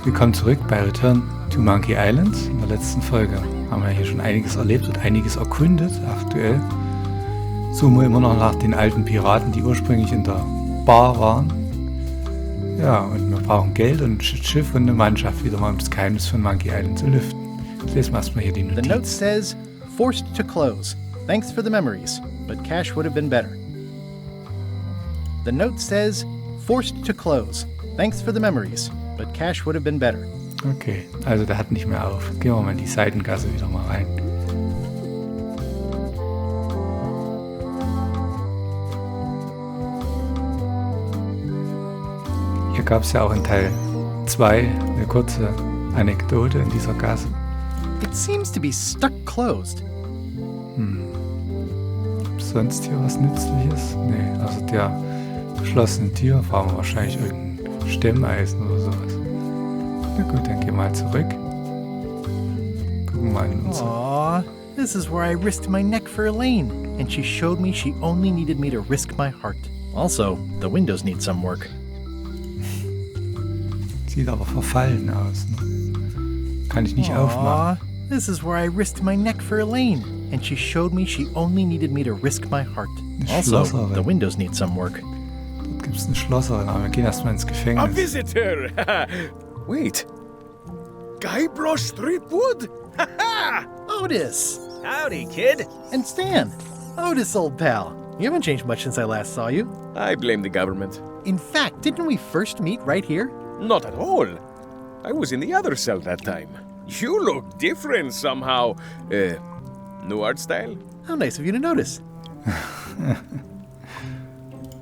Willkommen zurück bei Return to Monkey Island. In der letzten Folge haben wir hier schon einiges erlebt und einiges erkundet. Aktuell suchen wir immer noch nach den alten Piraten, die ursprünglich in der Bar waren. Ja, und wir brauchen Geld und ein Schiff und eine Mannschaft, wieder mal um das Geheimnis von Monkey Island zu lüften. Jetzt lesen wir erstmal hier die Notiz. The note says, forced to close. Thanks for the memories, but cash would have been better. The note says, forced to close. Thanks for the memories, but cash would have been better. Okay, also der hat nicht mehr auf. Gehen wir mal in die Seitengasse wieder mal rein. Hier gab es ja auch in Teil 2 eine kurze Anekdote in dieser Gasse. It seems to be stuck closed. Sonst hier was Nützliches? Nee, also der geschlossene Tür brauchen wir wahrscheinlich irgendein Stemmeisen oder sowas. Na gut, dann gehen wir mal zurück. Gucken wir mal in unser... Aww, this is where I risked my neck for Elaine, and she showed me she only needed me to risk my heart. Also, the windows need some work. Sieht aber verfallen aus, ne? Kann ich nicht aufmachen. This is where I risked my neck for Elaine, and she showed me she only needed me to risk my heart. Also, the windows need some work. Dort gibt's eine Schlosserin, aber wir gehen erstmal ins Gefängnis. A visitor! Wait. Guybrush Threepwood? Otis! Howdy, kid. And Stan! Otis, old pal. You haven't changed much since I last saw you. I blame the government. In fact, didn't we first meet right here? Not at all. I was in the other cell that time. You look different somehow. New art style? How nice of you to notice.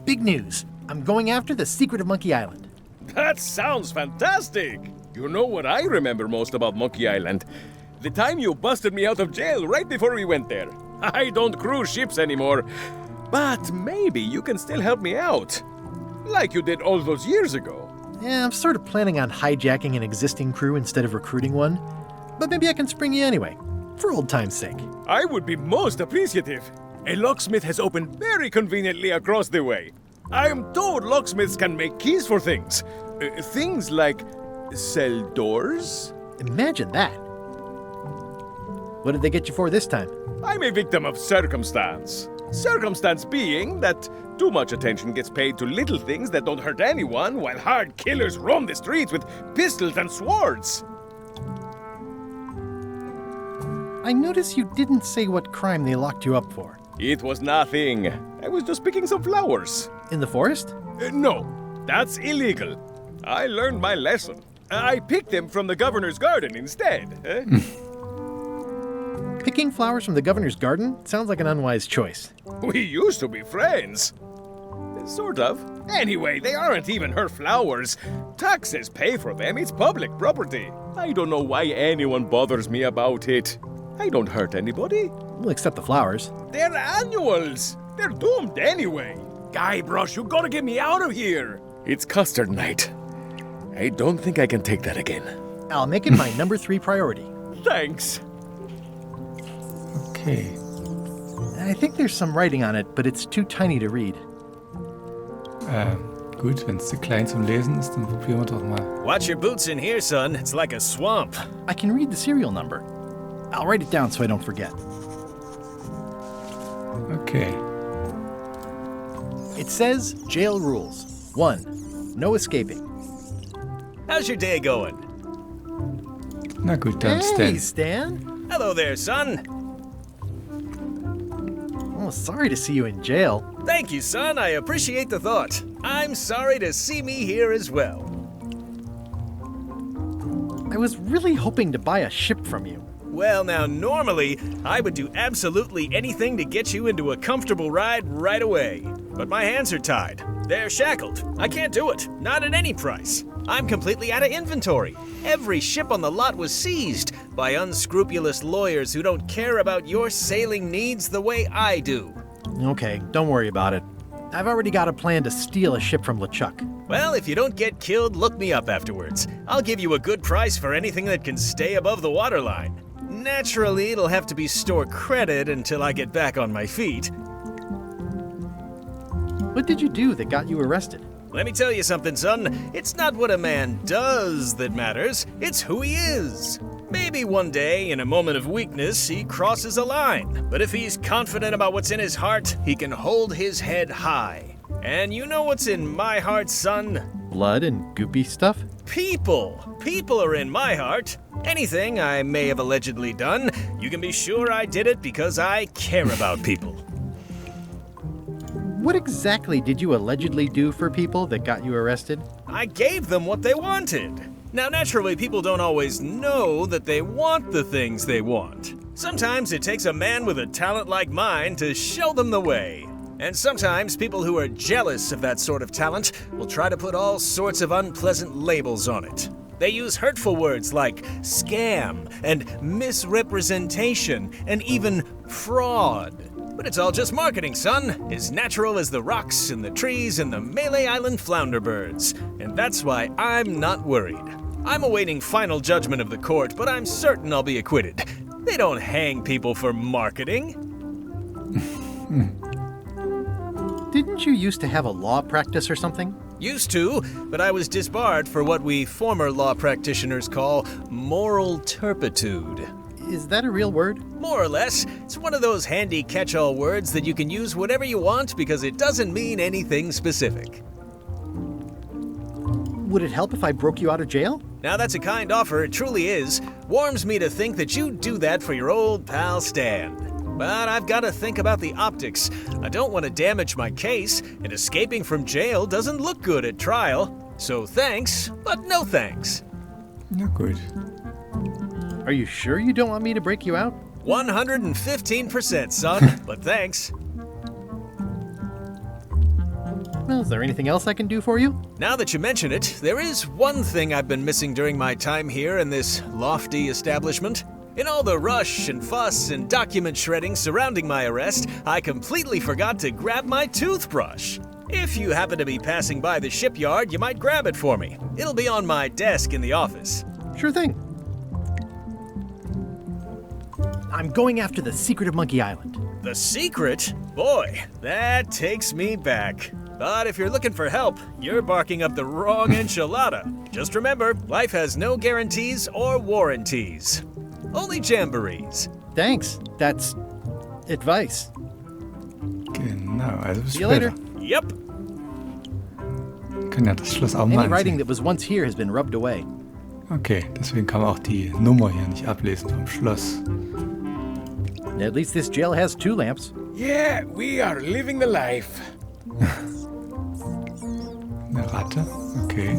Big news. I'm going after the secret of Monkey Island. That sounds fantastic! You know what I remember most about Monkey Island? The time you busted me out of jail right before we went there. I don't cruise ships anymore. But maybe you can still help me out. Like you did all those years ago. Yeah, I'm sort of planning on hijacking an existing crew instead of recruiting one. But maybe I can spring you anyway, for old time's sake. I would be most appreciative. A locksmith has opened very conveniently across the way. I am told locksmiths can make keys for things. Things like cell doors? Imagine that. What did they get you for this time? I'm a victim of circumstance. Circumstance being that too much attention gets paid to little things that don't hurt anyone, while hard killers roam the streets with pistols and swords. I notice you didn't say what crime they locked you up for. It was nothing. I was just picking some flowers. In the forest? No, that's illegal. I learned my lesson. I picked them from the governor's garden instead. Picking flowers from the governor's garden sounds like an unwise choice. We used to be friends. Sort of. Anyway, they aren't even her flowers. Taxes pay for them. It's public property. I don't know why anyone bothers me about it. I don't hurt anybody. We'll accept the flowers. They're annuals. They're doomed anyway. Guybrush, you gotta get me out of here. It's custard night. I don't think I can take that again. I'll make it my number 3 priority. Thanks. Okay. I think there's some writing on it, but it's too tiny to read. Gut, wenn es zu klein zum Lesen ist, dann probieren wir doch mal. Watch your boots in here, son. It's like a swamp. I can read the serial number. I'll write it down so I don't forget. Okay. It says, jail rules. 1. No escaping. How's your day going? Na gut, dann Hey, Stan. Stan. Hello there, son. Oh, sorry to see you in jail. Thank you, son. I appreciate the thought. I'm sorry to see me here as well. I was really hoping to buy a ship from you. Well, now, normally, I would do absolutely anything to get you into a comfortable ride right away. But my hands are tied. They're shackled. I can't do it. Not at any price. I'm completely out of inventory. Every ship on the lot was seized by unscrupulous lawyers who don't care about your sailing needs the way I do. Okay, don't worry about it. I've already got a plan to steal a ship from LeChuck. Well, if you don't get killed, look me up afterwards. I'll give you a good price for anything that can stay above the waterline. Naturally, it'll have to be store credit until I get back on my feet. What did you do that got you arrested? Let me tell you something, son. It's not what a man does that matters, it's who he is. Maybe one day, in a moment of weakness, he crosses a line. But if he's confident about what's in his heart, he can hold his head high. And you know what's in my heart, son? Blood and goopy stuff? People. People are in my heart. Anything I may have allegedly done, you can be sure I did it because I care about people. What exactly did you allegedly do for people that got you arrested? I gave them what they wanted. Now, naturally, people don't always know that they want the things they want. Sometimes it takes a man with a talent like mine to show them the way. And sometimes people who are jealous of that sort of talent will try to put all sorts of unpleasant labels on it. They use hurtful words like scam and misrepresentation and even fraud. But it's all just marketing, son. As natural as the rocks and the trees and the Malay Island flounderbirds. And that's why I'm not worried. I'm awaiting final judgment of the court, but I'm certain I'll be acquitted. They don't hang people for marketing. Didn't you used to have a law practice or something? Used to, but I was disbarred for what we former law practitioners call moral turpitude. Is that a real word? More or less. It's one of those handy catch-all words that you can use whatever you want because it doesn't mean anything specific. Would it help if I broke you out of jail? Now that's a kind offer, it truly is. Warms me to think that you'd do that for your old pal Stan. But I've got to think about the optics. I don't want to damage my case, and escaping from jail doesn't look good at trial. So thanks, but no thanks. Na gut. Are you sure you don't want me to break you out? 115%, son, but thanks. Well, is there anything else I can do for you? Now that you mention it, there is one thing I've been missing during my time here in this lofty establishment. In all the rush and fuss and document shredding surrounding my arrest, I completely forgot to grab my toothbrush. If you happen to be passing by the shipyard, you might grab it for me. It'll be on my desk in the office. Sure thing. I'm going after the secret of Monkey Island. The secret? Boy, that takes me back. But if you're looking for help, you're barking up the wrong enchilada. Just remember, life has no guarantees or warranties. Only jamborees. Thanks. That's advice. Genau, also bis See you später. later. Yep. Wir können ja das Schloss auch Any mal writing ansehen. that was once here has been rubbed away. Okay, deswegen kann man auch die Nummer hier nicht ablesen vom Schloss. At least this jail has 2 lamps. Yeah, we are living the life. Eine Ratte? Okay.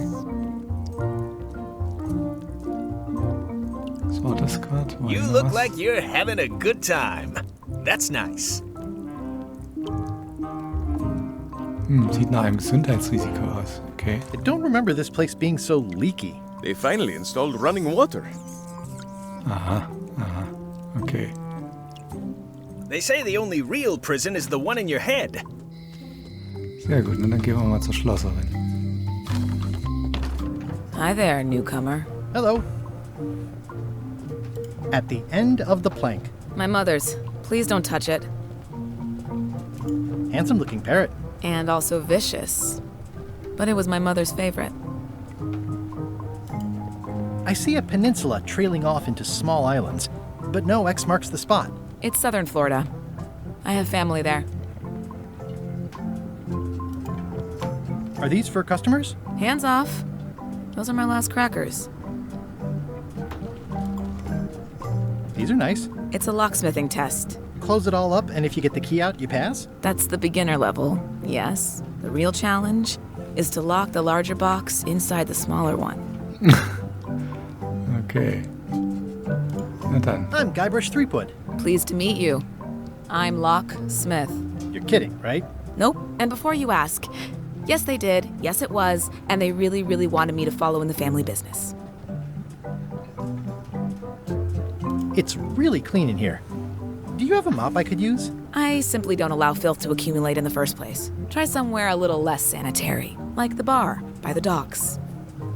Was war das gerade? War You hier look was? like you're having a good time. That's nice. Sieht nach einem Gesundheitsrisiko aus. Okay. I don't remember this place being so leaky. They finally installed running water. Aha. Okay. They say the only real prison is the one in your head. Sehr gut, und dann gehen wir mal zur Schlosserin. Hi there, newcomer. Hello. At the end of the plank, My mother's. Please don't touch it. handsome looking parrot. And also vicious. But it was my mother's favorite. I see a peninsula trailing off into small islands, but no X marks the spot. It's southern Florida. I have family there. Are these for customers? Hands off. Those are my last crackers. These are nice. It's a locksmithing test. Close it all up, and if you get the key out, you pass? That's the beginner level, yes. The real challenge is to lock the larger box inside the smaller one. Okay. Na dann. I'm Guybrush Threepwood. Pleased to meet you. I'm Locksmith. You're kidding, right? Nope. And before you ask, yes, they did. Yes, it was. And they really, really wanted me to follow in the family business. It's really clean in here. Do you have a mop I could use? I simply don't allow filth to accumulate in the first place. Try somewhere a little less sanitary, like the bar by the docks.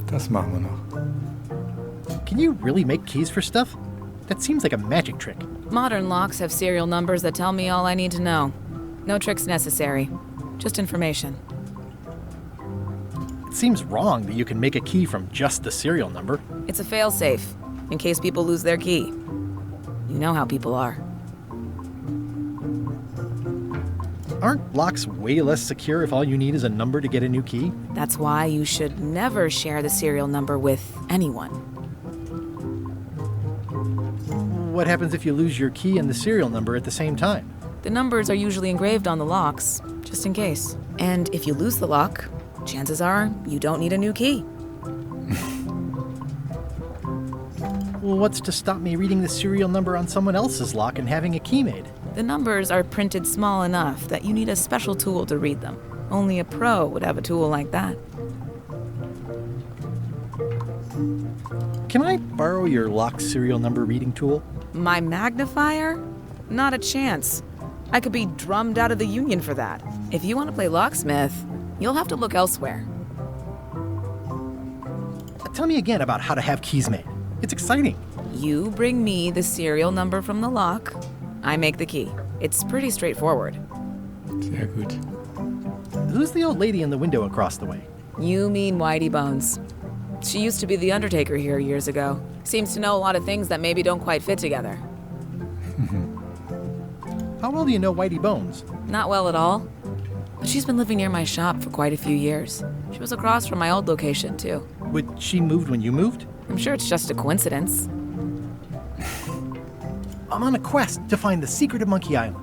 Das machen wir noch. Can you really make keys for stuff? That seems like a magic trick. Modern locks have serial numbers that tell me all I need to know. No tricks necessary, just information. seems wrong that you can make a key from just the serial number. It's a failsafe, in case people lose their key. You know how people are. Aren't locks way less secure if all you need is a number to get a new key? That's why you should never share the serial number with anyone. What happens if you lose your key and the serial number at the same time? The numbers are usually engraved on the locks, just in case. And if you lose the lock, chances are you don't need a new key. Well, what's to stop me reading the serial number on someone else's lock and having a key made? The numbers are printed small enough that you need a special tool to read them. Only a pro would have a tool like that. Can I borrow your lock serial number reading tool? My magnifier? Not a chance. I could be drummed out of the union for that. If you want to play locksmith, you'll have to look elsewhere. Tell me again about how to have keys made. It's exciting. You bring me the serial number from the lock, I make the key. It's pretty straightforward. Sehr gut. Who's the old lady in the window across the way? You mean Whitey Bones. She used to be the undertaker here years ago. Seems to know a lot of things that maybe don't quite fit together. How well do you know Whitey Bones? Not well at all. But she's been living near my shop for quite a few years. She was across from my old location, too. Would she moved when you moved? I'm sure it's just a coincidence. I'm on a quest to find the secret of Monkey Island.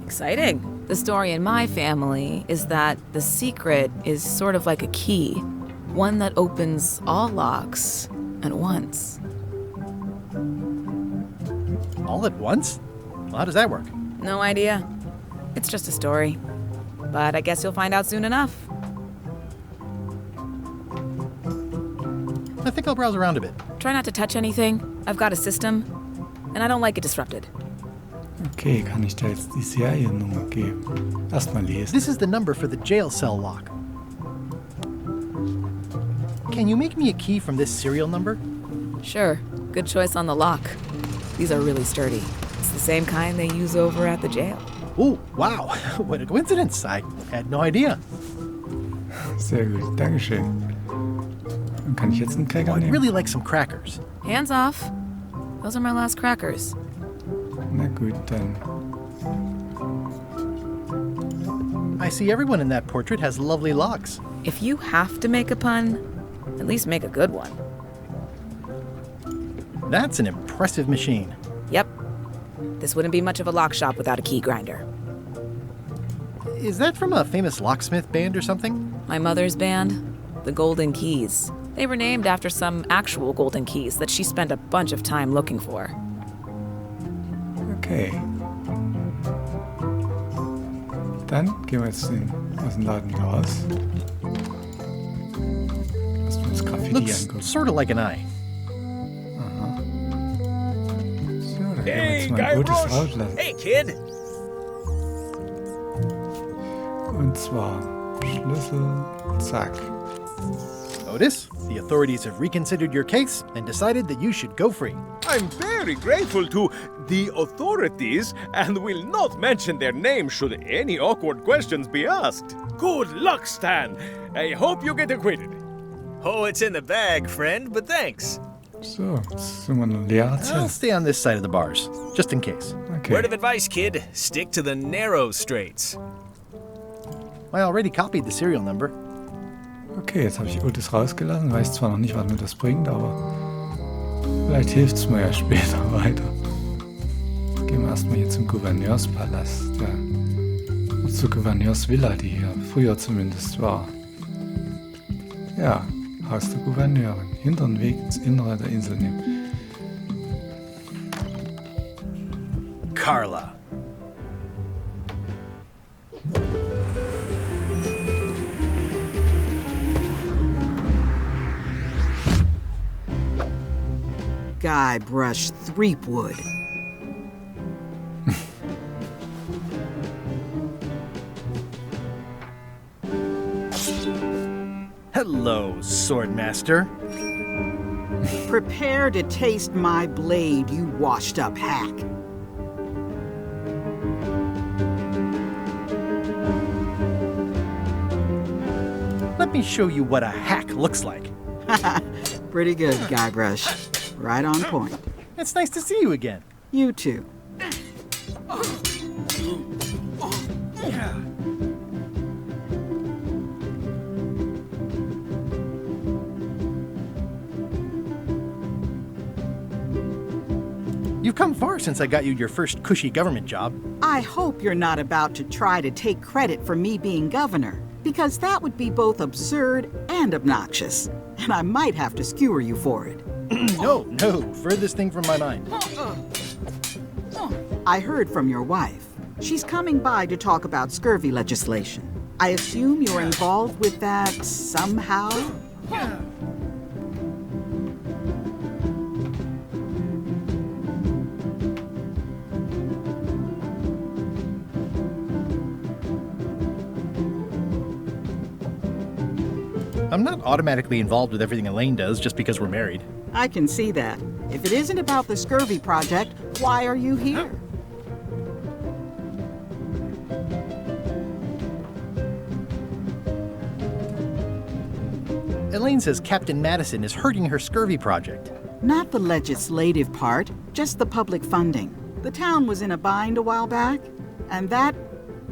Exciting. The story in my family is that the secret is sort of like a key. One that opens all locks at once. All at once? Well, how does that work? No idea. It's just a story. But I guess you'll find out soon enough. I think I'll browse around a bit. Try not to touch anything. I've got a system, and I don't like it disrupted. Okay, kann ich da jetzt die Seriennummer geben? Erstmal lesen. This is the number for the jail cell lock. Can you make me a key from this serial number? Sure. Good choice on the lock. These are really sturdy. It's the same kind they use over at the jail. Oh, wow. What a coincidence. I had no idea. Sehr gut, Dankeschön. Und kann ich jetzt einen Cracker I'd nehmen? really like some crackers. Hands off. Those are my last crackers. Na gut, dann. I see everyone in that portrait has lovely locks. If you have to make a pun, at least make a good one. That's an impressive machine. Yep. This wouldn't be much of a lock shop without a key grinder. Is that from a famous locksmith band or something? My mother's band, the Golden Keys. They were named after some actual golden keys that she spent a bunch of time looking for. Okay. Dann gehen wir jetzt aus dem Laden wieder raus. Lass uns Graffiti Looks angucken. sort of like an eye. So, dann gehen wir Hey, jetzt mal Guy Otis Roche. rauslassen. Hey, kid! Und zwar Schlüssel, zack. Otis, the authorities have reconsidered your case and decided that you should go free. I'm very grateful to the authorities and will not mention their name should any awkward questions be asked. Good luck, Stan. I hope you get acquitted. Oh, it's in the bag, friend, but thanks. So, jetzt sind wir eine leere I'll Zelle. stay on this side of the bars, just in case. Okay. Word of advice, kid. Stick to the narrow straights. I already copied the serial number. Okay, jetzt habe ich Otis rausgelassen. Weiß zwar noch nicht, was mir das bringt, aber vielleicht hilft es mir ja später weiter. Gehen wir erstmal hier zum Gouverneurspalast. Ja. Zur Gouverneursvilla, die hier früher zumindest war. Ja, Haus der Gouverneurin. Hinteren Weg ins Innere der Insel nehmen. Carla. Guybrush Threepwood. Hello, Swordmaster. Prepare to taste my blade, you washed-up hack. me show you what a hack looks like. Pretty good, Guybrush. Right on point. It's nice to see you again. You too. You've come far since I got you your first cushy government job. I hope you're not about to try to take credit for me being governor, because that would be both absurd and obnoxious, and I might have to skewer you for it. No, furthest thing from my mind. I heard from your wife. She's coming by to talk about scurvy legislation. I assume you're involved with that somehow? I'm not automatically involved with everything Elaine does just because we're married. I can see that. If it isn't about the scurvy project, why are you here? Elaine says Captain Madison is hurting her scurvy project. Not the legislative part, just the public funding. The town was in a bind a while back, and that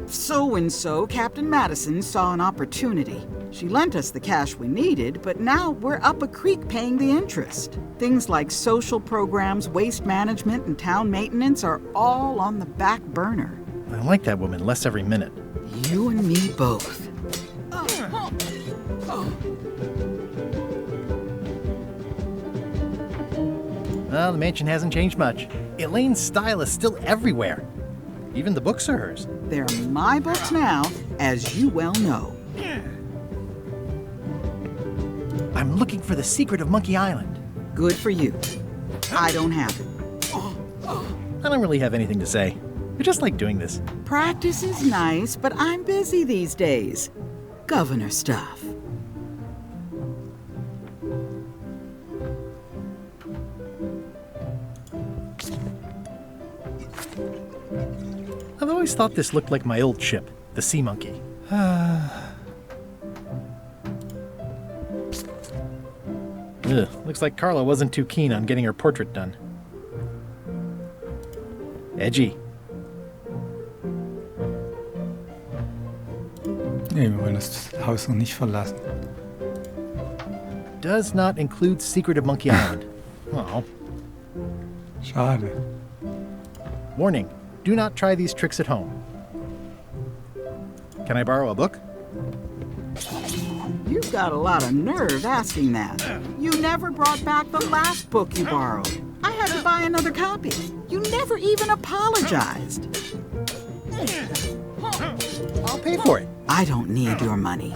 so-and-so, Captain Madison, saw an opportunity. She lent us the cash we needed, but now we're up a creek paying the interest. Things like social programs, waste management, and town maintenance are all on the back burner. I like that woman less every minute. You and me both. Well, the mansion hasn't changed much. Elaine's style is still everywhere. Even the books are hers. They're my books now, as you well know. I'm looking for the secret of Monkey Island. Good for you. I don't have it. I don't really have anything to say. I just like doing this. Practice is nice, but I'm busy these days. Governor stuff. I've always thought this looked like my old ship, the Sea Monkey. Ugh, looks like Carla wasn't too keen on getting her portrait done. Edgy. Nee, wir wollen das Haus noch nicht verlassen. Does not include Secret of Monkey Island. Oh. Schade. Warning, do not try these tricks at home. Can I borrow a book? You've got a lot of nerve asking that. You never brought back the last book you borrowed. I had to buy another copy. You never even apologized. I'll pay for it. I don't need your money.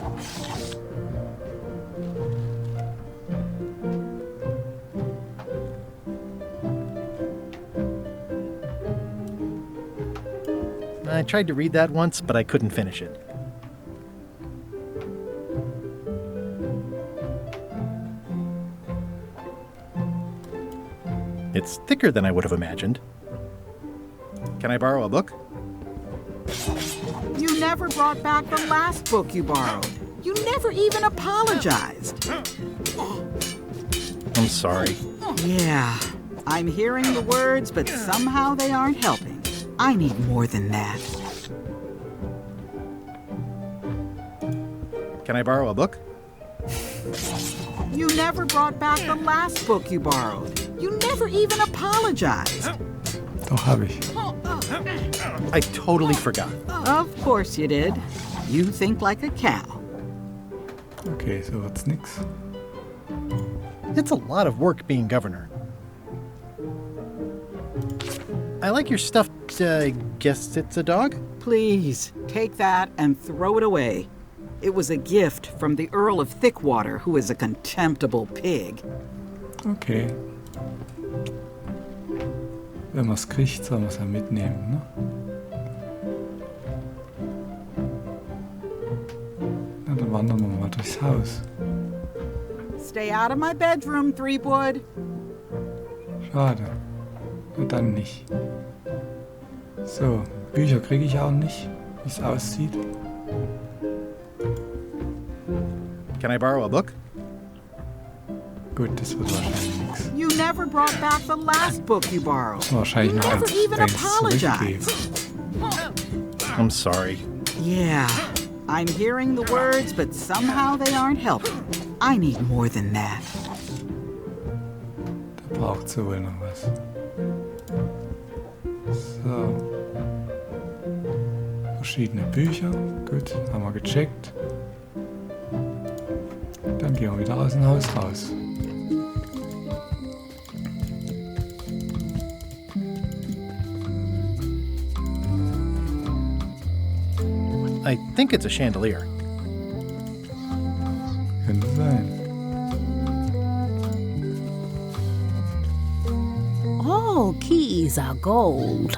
I tried to read that once, but I couldn't finish it. It's thicker than I would have imagined. Can I borrow a book? You never brought back the last book you borrowed. You never even apologized. I'm sorry. Yeah, I'm hearing the words, but somehow they aren't helping. I need more than that. Can I borrow a book? You never brought back the last book you borrowed. You never even apologized. Doch, hab ich. I totally forgot. Of course you did. You think like a cow. Okay, so wird's nix. It's a lot of work being governor. I like your stuffed, guess it's a dog? Please, take that and throw it away. It was a gift from the Earl of Thickwater, who is a contemptible pig. Okay. Wenn man es kriegt, soll man es ja mitnehmen, ne? Na, dann wandern wir mal durchs Haus. Stay out of my bedroom, Threepwood. Schade. Na dann nicht. So, Bücher kriege ich auch nicht, wie es aussieht. Can I borrow a book? Gut, das wird wahrscheinlich nichts. You never brought back the last book you borrowed. Wahrscheinlich You noch never even eins apologized. zurückgeben. I'm sorry. Yeah, I'm hearing the words, but somehow they aren't helping. I need more than that. Da braucht sie wohl noch was. So. Verschiedene Bücher. Gut, haben wir gecheckt. Dann gehen wir wieder aus dem Haus raus. I think it's a chandelier. Könnte sein. All keys are gold.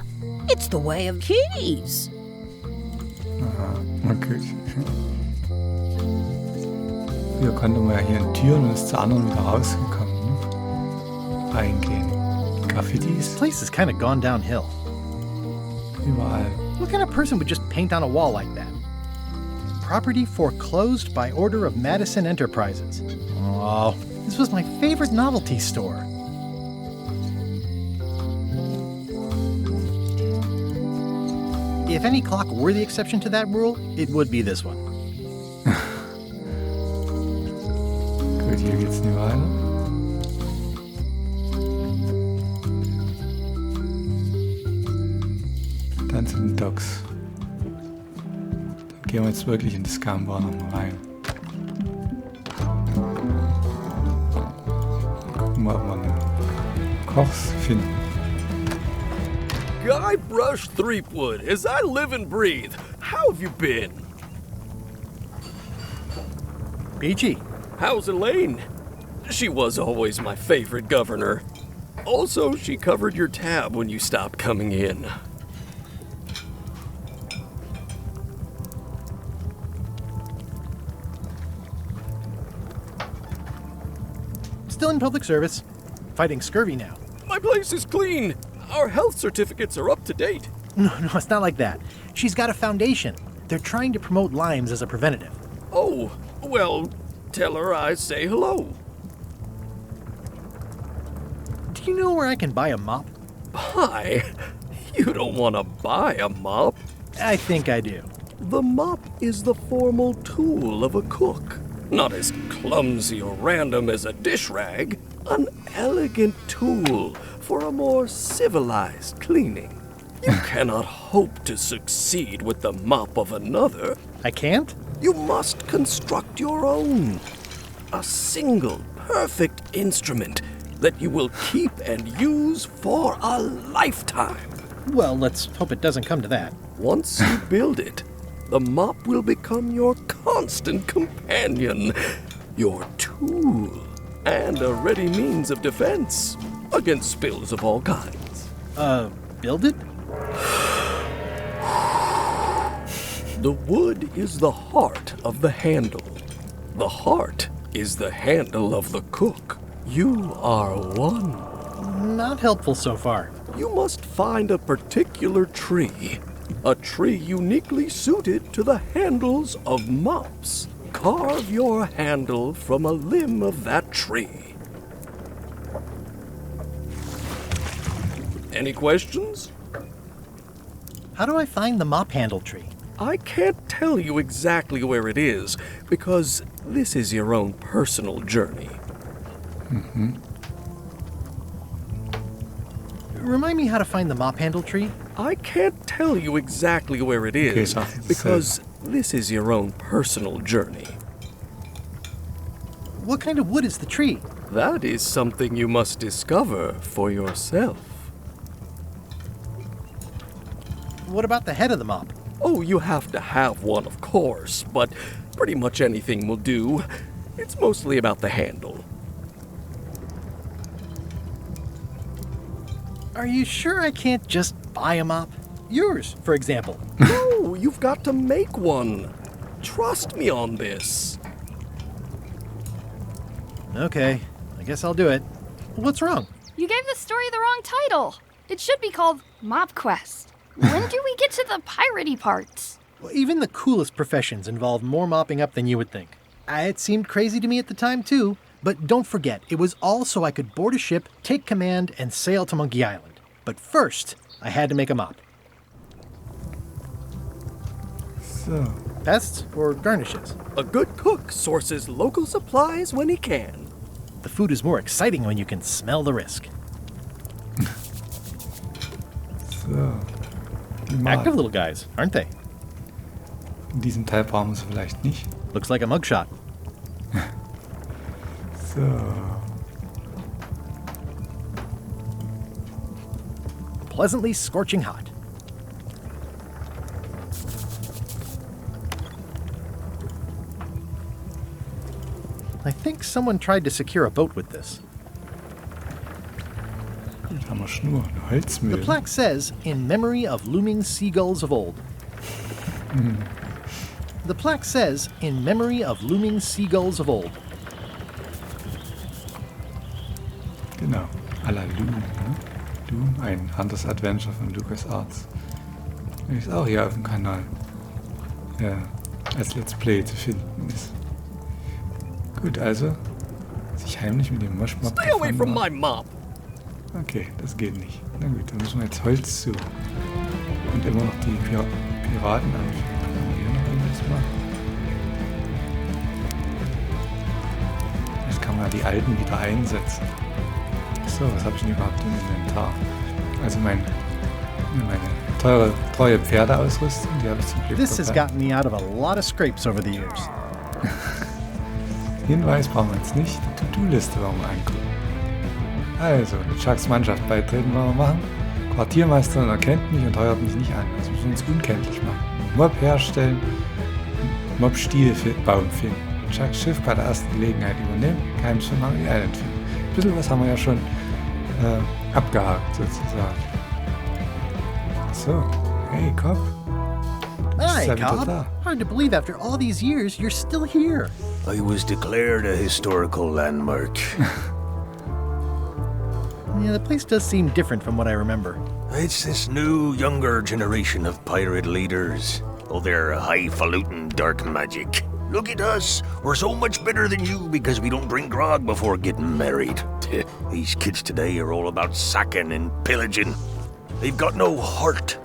It's the way of keys. Aha, okay. Früher konnte man ja hier in Türen und ist zur anderen wieder rausgekommen. Ne? Reingehen. Graffitis This place has kind of gone downhill. überall. What kind of person would just paint on a wall like that? Property foreclosed by order of Madison Enterprises. Oh, this was my favorite novelty store. If any clock were the exception to that rule, it would be this one. Gut, hier geht's nicht weiter. Dann zu den Docks. Dann gehen wir jetzt wirklich in das Gambar nochmal rein. Gucken wir, ob wir einen Kochs finden. Guybrush Threepwood, as I live and breathe, how have you been? Peachy. How's Elaine? She was always my favorite governor. Also, she covered your tab when you stopped coming in. Still in public service. Fighting scurvy now. My place is clean. Our health certificates are up to date. No, it's not like that. She's got a foundation. They're trying to promote limes as a preventative. Oh, well, tell her I say hello. Do you know where I can buy a mop? Buy? You don't want to buy a mop. I think I do. The mop is the formal tool of a cook. Not as clumsy or random as a dish rag. An elegant tool for a more civilized cleaning. You cannot hope to succeed with the mop of another. I can't? You must construct your own. A single, perfect instrument that you will keep and use for a lifetime. Well, let's hope it doesn't come to that. Once you build it, the mop will become your constant companion, your tool, and a ready means of defense against spills of all kinds. Build it? The wood is the heart of the handle. The heart is the handle of the cook. You are one. Not helpful so far. You must find a particular tree. A tree uniquely suited to the handles of mops. Carve your handle from a limb of that tree. Any questions? How do I find the mop handle tree? I can't tell you exactly where it is, because this is your own personal journey. Remind me how to find the mop handle tree? I can't tell you exactly where it is, so- because this is your own personal journey. What kind of wood is the tree? That is something you must discover for yourself. What about the head of the mop? Oh, you have to have one, of course, but pretty much anything will do. It's mostly about the handle. Are you sure I can't just buy a mop? Yours, for example. No, you've got to make one. Trust me on this. Okay, I guess I'll do it. What's wrong? You gave the story the wrong title. It should be called Mop Quest. When do we get to the piratey parts? Well, even the coolest professions involve more mopping up than you would think. It seemed crazy to me at the time, too. But don't forget, it was all so I could board a ship, take command, and sail to Monkey Island. But first, I had to make a mop. So. Pests or garnishes? A good cook sources local supplies when he can. The food is more exciting when you can smell the risk. So. Active little guys, aren't they? In diesem Teil brauchen wir es vielleicht nicht. Looks like a mugshot. So. Pleasantly scorching hot. I think someone tried to secure a boat with this. Gut, haben wir Schnur, eine The Holzmühle. plaque says, in memory of looming seagulls of old. The plaque says, in memory of looming seagulls of old. Genau, à la Loom. Ne? Loom, ein anderes Adventure von LucasArts. Ist auch hier auf dem Kanal. Ja, als Let's Play zu finden ist. Gut, also sich heimlich mit dem Moschmob. Stay away from my mop! Okay, das geht nicht. Na gut, dann müssen wir jetzt Holz suchen. Und immer noch die Piraten anführen. Können wir hier noch irgendwas machen? Jetzt kann man ja die alten wieder einsetzen. So, was habe ich denn überhaupt im Inventar? Also meine treue Pferdeausrüstung, die habe ich zum Glück This has dabei. gotten me out of a lot of scrapes over the years. Hinweis brauchen wir jetzt nicht. Die To-Do-Liste wollen wir angucken. Also, Chucks Mannschaft beitreten wollen wir machen. Quartiermeister erkennt mich und heuert mich nicht an. Also müssen wir uns unkenntlich machen. Mob herstellen. Mob-Stielbaum finden. Chucks Schiff bei der ersten Gelegenheit übernehmen. Geheims für Monkey Island finden. Ein bisschen was haben wir ja schon abgehakt, sozusagen. So, hey, Cobb. Du bist Hi, ja wieder Cobb. da. Hard to believe after all these years, you're still here. I was declared a historical landmark. Yeah, the place does seem different from what I remember. It's this new, younger generation of pirate leaders. Oh, they're highfalutin dark magic. Look at us. We're so much better than you because we don't drink grog before getting married. These kids today are all about sacking and pillaging. They've got no heart.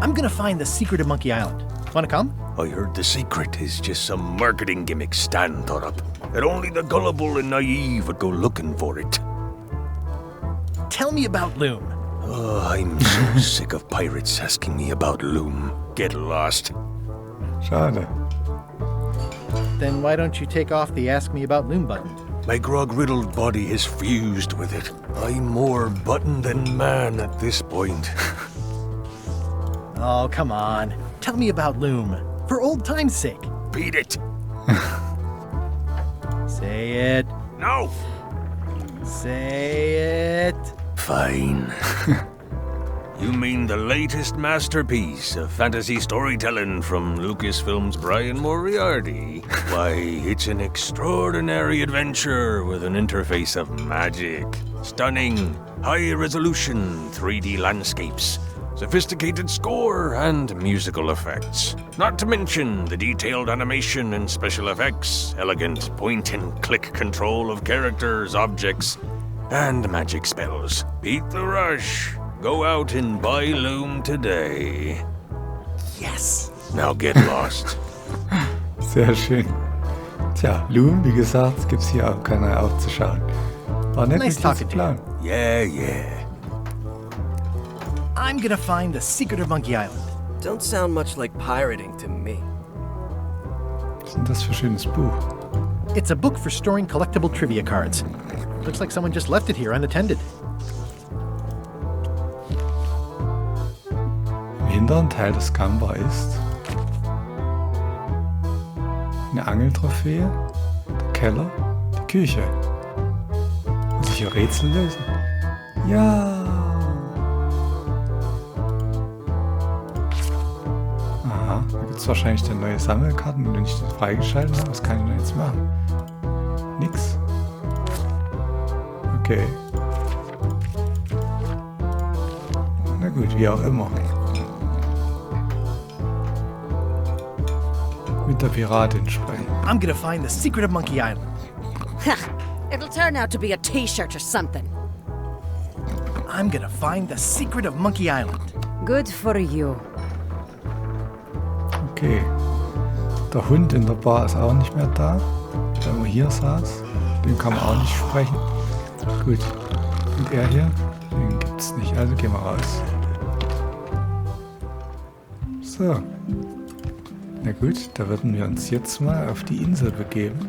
I'm gonna find the secret of Monkey Island. Wanna come? I heard the secret is just some marketing gimmick Stan thought up. That only the gullible and naive would go looking for it. Tell me about Loom. Oh, I'm so sick of pirates asking me about Loom. Get lost. Schade. Then why don't you take off the Ask Me About Loom button? My grog-riddled body has fused with it. I'm more button than man at this point. Oh, come on. Tell me about Loom. For old time's sake. Beat it. Say it. No. Say it. Fine. You mean the latest masterpiece of fantasy storytelling from Lucasfilm's Brian Moriarty? Why, it's an extraordinary adventure with an interface of magic. Stunning, high-resolution 3D landscapes, sophisticated score, and musical effects. Not to mention the detailed animation and special effects, elegant point-and-click control of characters, objects, and magic spells. Beat the rush. Go out and buy Loom today. Yes. Now get lost. Sehr schön. Tja, Loom, wie gesagt, gibt's hier auf dem Kanal auch zu schauen. War nett, Nice mit dir zu talking to planen. Yeah. I'm gonna find the secret of Monkey Island. Don't sound much like pirating to me. Was ist denn das für ein schönes Buch? It's a book for storing collectible trivia cards. Looks like someone just left it here unattended. Im hinteren Teil des Gamba ist eine Angeltrophäe, der Keller, die Küche. Muss ich hier Rätsel lösen? Ja! Aha, da gibt es wahrscheinlich dann neue Sammelkarten, wenn ich das freigeschaltet habe. Was kann ich denn jetzt machen? Nix. Okay. Na gut, wie auch immer. mit der Piratin sprechen. I'm gonna find the secret of Monkey Island. It'll turn out to be a t-shirt or something. I'm gonna find the secret of Monkey Island. Good for you. Okay. Der Hund in der Bar ist auch nicht mehr da. Der immer hier saß. Den kann man auch nicht sprechen. Gut. Und er hier? Den gibt's nicht. Also gehen wir raus. So. Na gut, da würden wir uns jetzt mal auf die Insel begeben.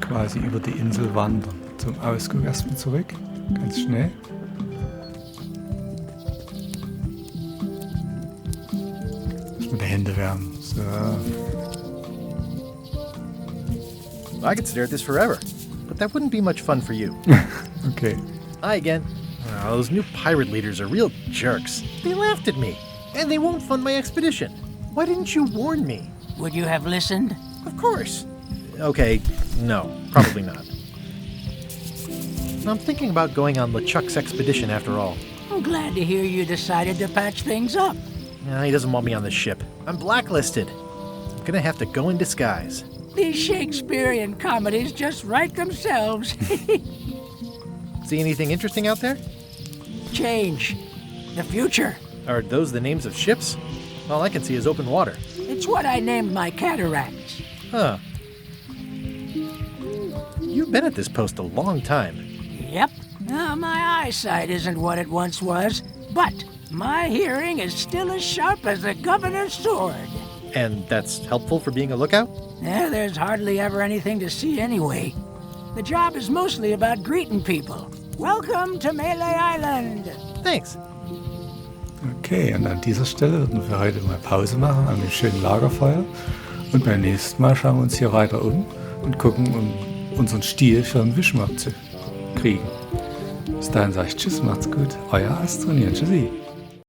Quasi über die Insel wandern. Zum Ausguck erstmal zurück. Ganz schnell. Erstmal die Hände wärmen. So. I could stare at this forever, but that wouldn't be much fun for you. Okay. Hi again. Oh, those new pirate leaders are real jerks. They laughed at me, and they won't fund my expedition. Why didn't you warn me? Would you have listened? Of course. Okay, no, probably not. I'm thinking about going on LeChuck's expedition after all. I'm glad to hear you decided to patch things up. He doesn't want me on the ship. I'm blacklisted. I'm gonna have to go in disguise. These Shakespearean comedies just write themselves. See anything interesting out there? Change. The future. Are those the names of ships? All I can see is open water. It's what I named my cataracts. Huh. You've been at this post a long time. Yep. My eyesight isn't what it once was, but my hearing is still as sharp as the governor's sword. And that's helpful for being a lookout? There's hardly ever anything to see anyway. The job is mostly about greeting people. Welcome to Melee Island. Thanks. Okay, und an dieser Stelle würden wir heute mal Pause machen an dem schönen Lagerfeuer. Und beim nächsten Mal schauen wir uns hier weiter um und gucken, um unseren Stiel für einen Wischmopp zu kriegen. Bis dahin sage ich Tschüss, macht's gut. Euer Astronier. Tschüssi.